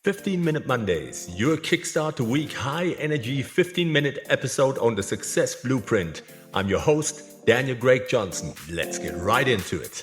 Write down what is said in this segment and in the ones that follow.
15-Minute Mondays, your kickstart to week high-energy 15-minute episode on the Success Blueprint. I'm your host, Daniel Greg Johnson. Let's get right into it.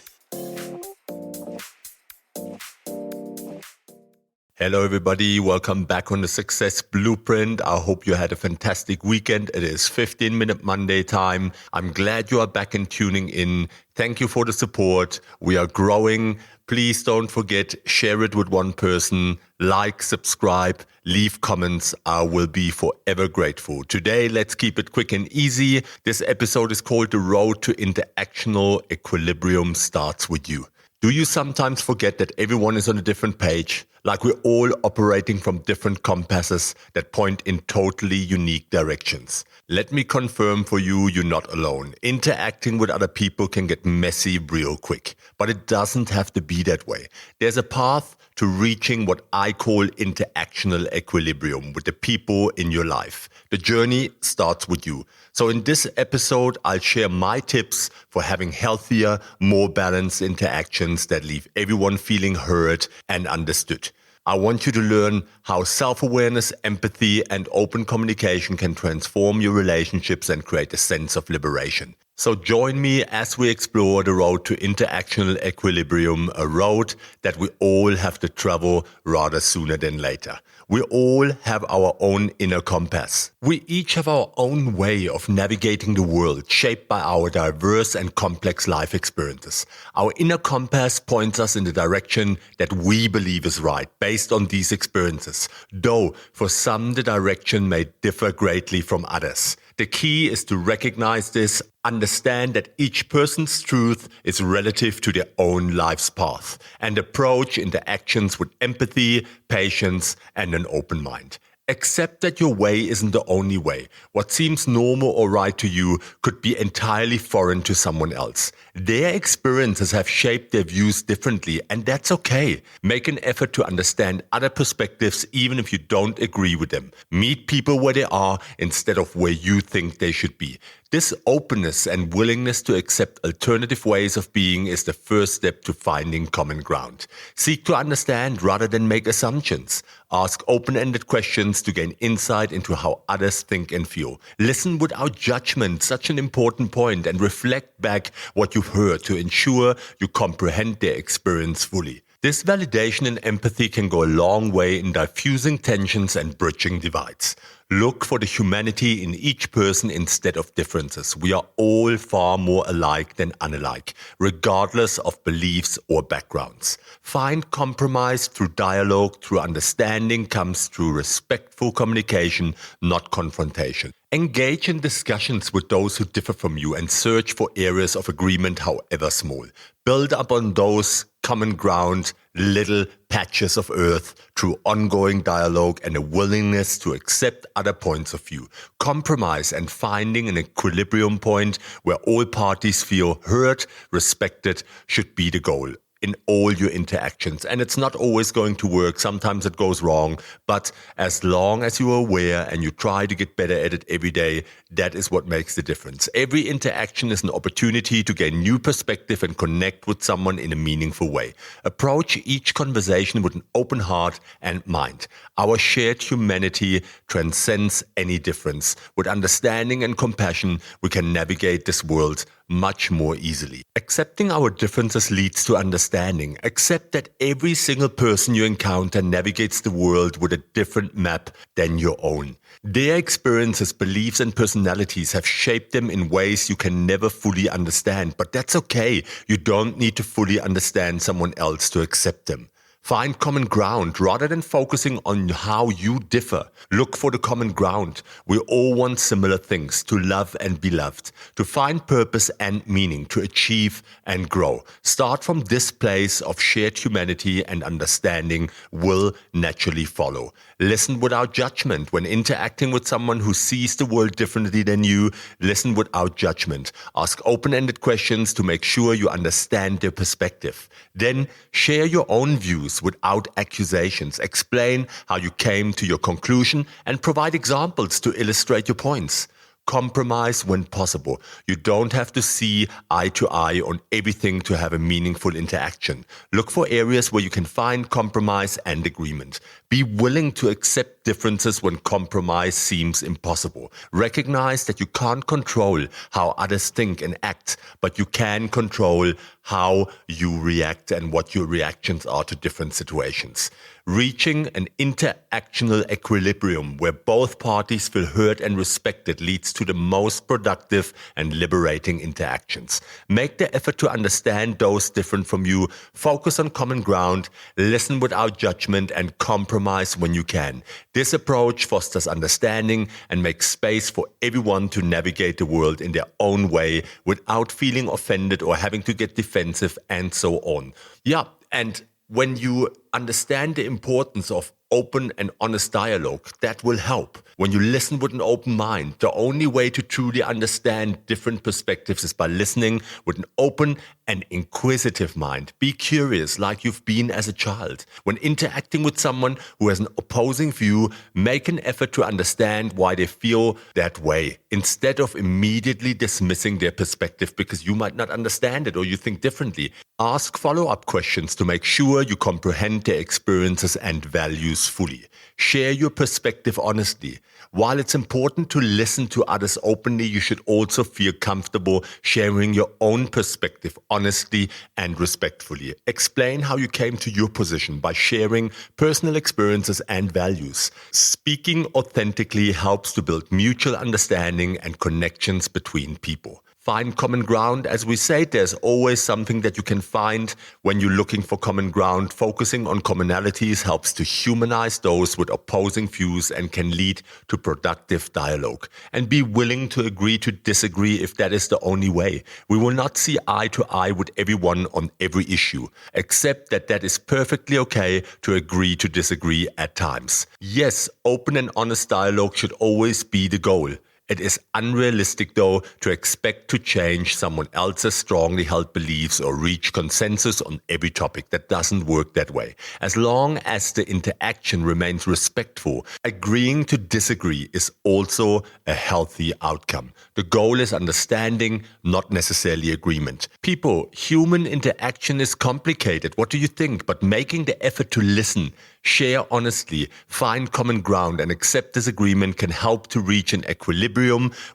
Hello everybody, welcome back on the Success Blueprint. I hope you had a fantastic weekend. It is 15-Minute Monday time. I'm glad you are back and tuning in. Thank you for the support. We are growing. Please don't forget, share it with one person, like, subscribe, leave comments. I will be forever grateful. Today, let's keep it quick and easy. This episode is called The Road to Interactional Equilibrium Starts With You. Do you sometimes forget that everyone is on a different page? Like we're all operating from different compasses that point in totally unique directions. Let me confirm for you, you're not alone. Interacting with other people can get messy real quick, but it doesn't have to be that way. There's a path to reaching what I call interactional equilibrium with the people in your life. The journey starts with you. So in this episode, I'll share my tips for having healthier, more balanced interactions that leave everyone feeling heard and understood. I want you to learn how self-awareness, empathy, and open communication can transform your relationships and create a sense of liberation. So join me as we explore the road to interactional equilibrium, a road that we all have to travel rather sooner than later. We all have our own inner compass. We each have our own way of navigating the world, shaped by our diverse and complex life experiences. Our inner compass points us in the direction that we believe is right, based on these experiences, though for some the direction may differ greatly from others. The key is to recognize this, understand that each person's truth is relative to their own life's path, and approach interactions with empathy, patience, and an open mind. Accept that your way isn't the only way. What seems normal or right to you could be entirely foreign to someone else. Their experiences have shaped their views differently, and that's okay. Make an effort to understand other perspectives even if you don't agree with them. Meet people where they are instead of where you think they should be. This openness and willingness to accept alternative ways of being is the first step to finding common ground. Seek to understand rather than make assumptions. Ask open-ended questions to gain insight into how others think and feel. Listen without judgment, such an important point, and reflect back what you've heard to ensure you comprehend their experience fully. This validation and empathy can go a long way in diffusing tensions and bridging divides. Look for the humanity in each person instead of differences. We are all far more alike than unalike, regardless of beliefs or backgrounds. Find compromise through dialogue, through understanding comes through respectful communication, not confrontation. Engage in discussions with those who differ from you and search for areas of agreement, however small. Build up on those common ground, little patches of earth through ongoing dialogue and a willingness to accept other points of view. Compromise and finding an equilibrium point where all parties feel heard, respected should be the goal in all your interactions. And it's not always going to work. Sometimes it goes wrong. But as long as you are aware and you try to get better at it every day, that is what makes the difference. Every interaction is an opportunity to gain new perspective and connect with someone in a meaningful way. Approach each conversation with an open heart and mind. Our shared humanity transcends any difference. With understanding and compassion, we can navigate this world much more easily. Accepting our differences leads to understanding. Accept that every single person you encounter navigates the world with a different map than your own. Their experiences, beliefs, and personalities have shaped them in ways you can never fully understand, but that's okay. You don't need to fully understand someone else to accept them. Find common ground rather than focusing on how you differ. Look for the common ground. We all want similar things: to love and be loved, to find purpose and meaning, to achieve and grow. Start from this place of shared humanity, and understanding will naturally follow. Listen without judgment. When interacting with someone who sees the world differently than you, listen without judgment. Ask open-ended questions to make sure you understand their perspective. Then share your own views without accusations. Explain how you came to your conclusion and provide examples to illustrate your points. compromise when possible. You don't have to see eye to eye on everything to have a meaningful interaction. Look for areas where you can find compromise and agreement. Be willing to accept differences when compromise seems impossible. Recognize that you can't control how others think and act, but you can control how you react and what your reactions are to different situations. Reaching an interactional equilibrium where both parties feel heard and respected leads to the most productive and liberating interactions. Make the effort to understand those different from you, focus on common ground, listen without judgment, and compromise when you can. This approach fosters understanding and makes space for everyone to navigate the world in their own way without feeling offended or having to get defensive and so on. Yeah, and when you understand the importance of open and honest dialogue, that will help. When you listen with an open mind, the only way to truly understand different perspectives is by listening with an open and inquisitive mind. Be curious like you've been as a child. When interacting with someone who has an opposing view, make an effort to understand why they feel that way, instead of immediately dismissing their perspective because you might not understand it or you think differently. Ask follow-up questions to make sure you comprehend their experiences and values fully. Share your perspective honestly. While it's important to listen to others openly, you should also feel comfortable sharing your own perspective honestly and respectfully. Explain how you came to your position by sharing personal experiences and values. Speaking authentically helps to build mutual understanding and connections between people. Find common ground. As we say, there's always something that you can find when you're looking for common ground. Focusing on commonalities helps to humanize those with opposing views and can lead to productive dialogue. And be willing to agree to disagree if that is the only way. We will not see eye to eye with everyone on every issue. Accept that is perfectly okay to agree to disagree at times. Yes, open and honest dialogue should always be the goal. It is unrealistic, though, to expect to change someone else's strongly held beliefs or reach consensus on every topic. That doesn't work that way. As long as the interaction remains respectful, agreeing to disagree is also a healthy outcome. The goal is understanding, not necessarily agreement. People, human interaction is complicated. What do you think? But making the effort to listen, share honestly, find common ground, and accept disagreement can help to reach an equilibrium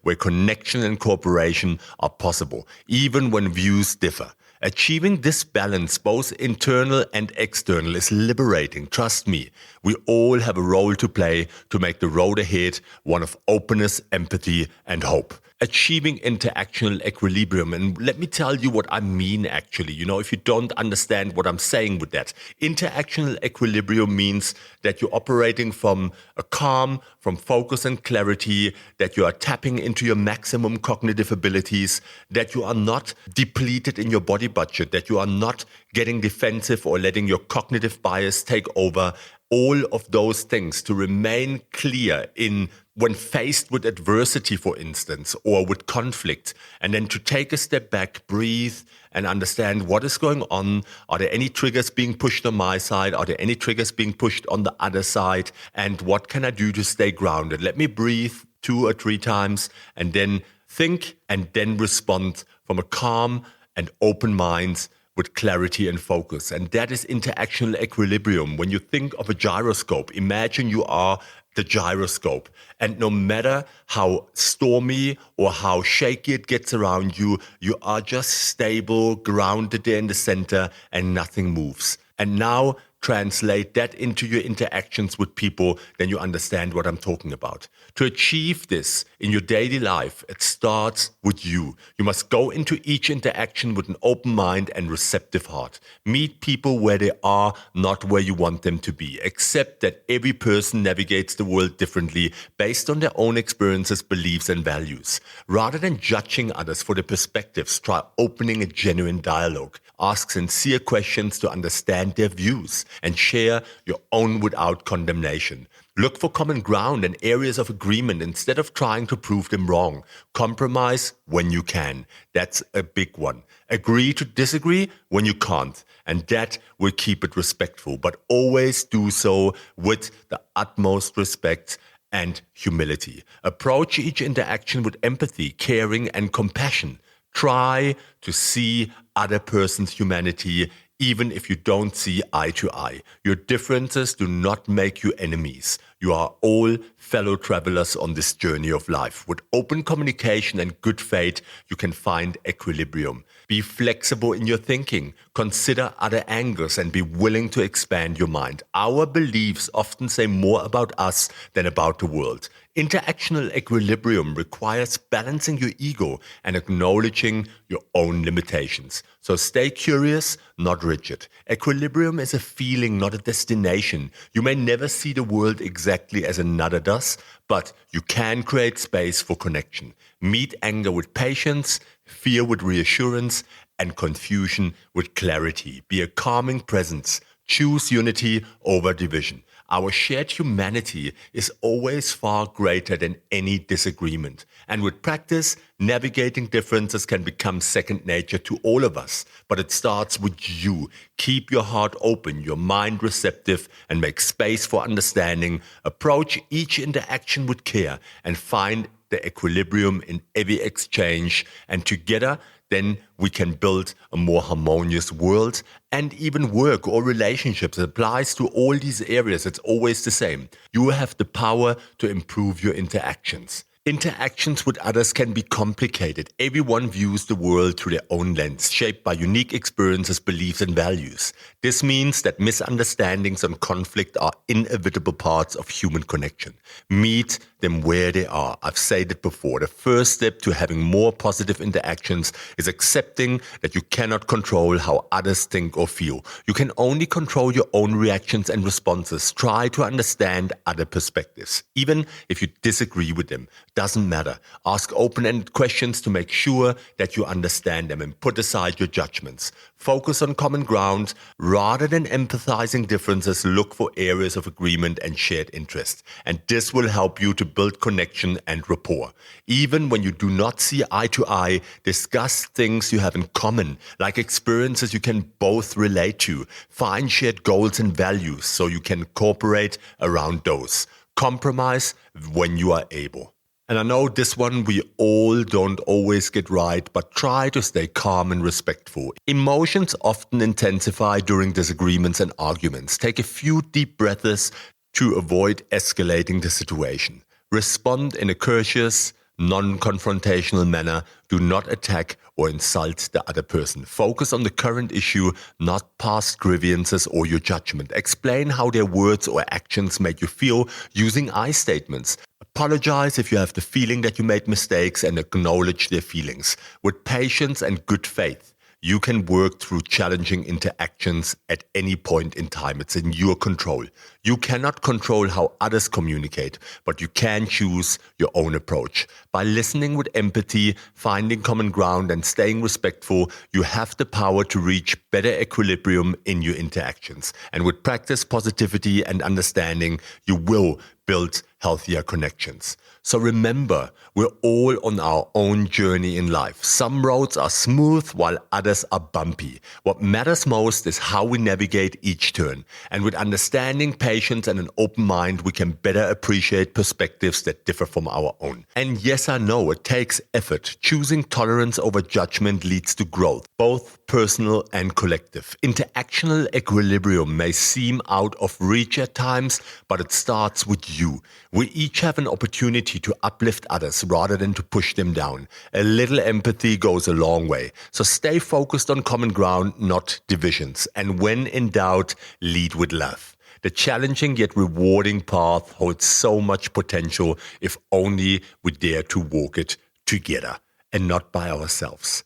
where connection and cooperation are possible, even when views differ. Achieving this balance, both internal and external, is liberating. Trust me, we all have a role to play to make the road ahead one of openness, empathy, and hope. Achieving interactional equilibrium. And let me tell you what I mean actually. If you don't understand what I'm saying with that. Interactional equilibrium means that you're operating from a calm, from focus and clarity, that you are tapping into your maximum cognitive abilities, that you are not depleted in your body budget, that you are not getting defensive or letting your cognitive bias take over. All of those things to remain clear in when faced with adversity, for instance, or with conflict, and then to take a step back, breathe, and understand what is going on. Are there any triggers being pushed on my side? Are there any triggers being pushed on the other side? And what can I do to stay grounded? Let me breathe 2 or 3 times and then think and then respond from a calm and open mind with clarity and focus. And that is interactional equilibrium. When you think of a gyroscope, imagine you are the gyroscope. And no matter how stormy or how shaky it gets around you, you are just stable, grounded there in the center, and nothing moves. And now translate that into your interactions with people, then you understand what I'm talking about. To achieve this in your daily life, it starts with you. You must go into each interaction with an open mind and receptive heart. Meet people where they are, not where you want them to be. Accept that every person navigates the world differently based on their own experiences, beliefs, and values. Rather than judging others for their perspectives, try opening a genuine dialogue. Ask sincere questions to understand their views and share your own without condemnation. Look for common ground and areas of agreement instead of trying to prove them wrong. Compromise when you can. That's a big one. Agree to disagree when you can't. And that will keep it respectful. But always do so with the utmost respect and humility. Approach each interaction with empathy, caring, and compassion. Try to see other person's humanity even if you don't see eye to eye. Your differences do not make you enemies. You are all fellow travelers on this journey of life. With open communication and good faith, you can find equilibrium. Be flexible in your thinking. Consider other angles and be willing to expand your mind. Our beliefs often say more about us than about the world. Interactional equilibrium requires balancing your ego and acknowledging your own limitations. So stay curious, not rigid. Equilibrium is a feeling, not a destination. You may never see the world exactly as another does, but you can create space for connection. Meet anger with patience, fear with reassurance, and confusion with clarity. Be a calming presence. Choose unity over division. Our shared humanity is always far greater than any disagreement. And with practice, navigating differences can become second nature to all of us. But it starts with you. Keep your heart open, your mind receptive, and make space for understanding. Approach each interaction with care and find the equilibrium in every exchange. And together, then we can build a more harmonious world and even work or relationships. It applies to all these areas. It's always the same. You have the power to improve your interactions. Interactions with others can be complicated. Everyone views the world through their own lens, shaped by unique experiences, beliefs, and values. This means that misunderstandings and conflict are inevitable parts of human connection. Meet them where they are. I've said it before. The first step to having more positive interactions is accepting that you cannot control how others think or feel. You can only control your own reactions and responses. Try to understand other perspectives, even if you disagree with them. Doesn't matter. Ask open-ended questions to make sure that you understand them and put aside your judgments. Focus on common ground. Rather than empathizing differences, look for areas of agreement and shared interest. And this will help you to build connection and rapport. Even when you do not see eye to eye, discuss things you have in common, like experiences you can both relate to. Find shared goals and values so you can cooperate around those. Compromise when you are able. And I know this one we all don't always get right, but try to stay calm and respectful. Emotions often intensify during disagreements and arguments. Take a few deep breaths to avoid escalating the situation. Respond in a courteous, non-confrontational manner. Do not attack or insult the other person. Focus on the current issue, not past grievances or your judgment. Explain how their words or actions make you feel using I statements. Apologize if you have the feeling that you made mistakes and acknowledge their feelings. With patience and good faith, you can work through challenging interactions at any point in time. It's in your control. You cannot control how others communicate, but you can choose your own approach. By listening with empathy, finding common ground, and staying respectful, you have the power to reach better equilibrium in your interactions. And with practice, positivity, and understanding, you will build healthier connections. So remember, we're all on our own journey in life. Some roads are smooth while others are bumpy. What matters most is how we navigate each turn. And with understanding, patience, and an open mind, we can better appreciate perspectives that differ from our own. And yes, I know it takes effort. Choosing tolerance over judgment leads to growth, both personal and collective. Interactional equilibrium may seem out of reach at times, but it starts with you. We each have an opportunity to uplift others rather than to push them down. A little empathy goes a long way. So stay focused on common ground, not divisions. And when in doubt, lead with love. The challenging yet rewarding path holds so much potential if only we dare to walk it together and not by ourselves.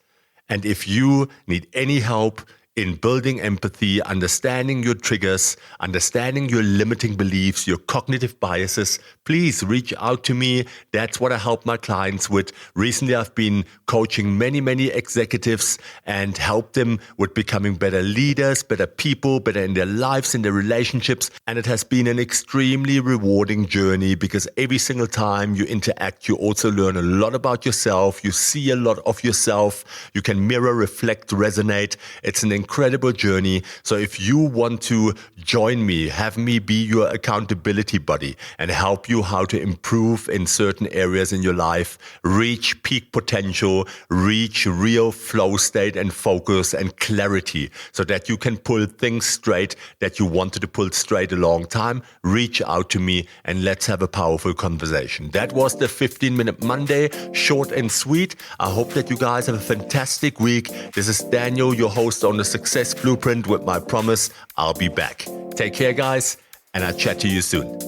And if you need any help in building empathy, understanding your triggers, understanding your limiting beliefs, your cognitive biases, please reach out to me. That's what I help my clients with. Recently, I've been coaching many executives and help them with becoming better leaders, better people, better in their lives, in their relationships. And it has been an extremely rewarding journey because every single time you interact, you also learn a lot about yourself. You see a lot of yourself. You can mirror, reflect, resonate. It's an incredible journey. So if you want to join me, have me be your accountability buddy and help you how to improve in certain areas in your life, reach peak potential, reach real flow state and focus and clarity so that you can pull things straight that you wanted to pull straight a long time, reach out to me and let's have a powerful conversation. That was the 15-Minute Monday, short and sweet. I hope that you guys have a fantastic week. This is Daniel, your host on the Success Blueprint, with my promise I'll be back. Take care, guys, and I'll chat to you soon.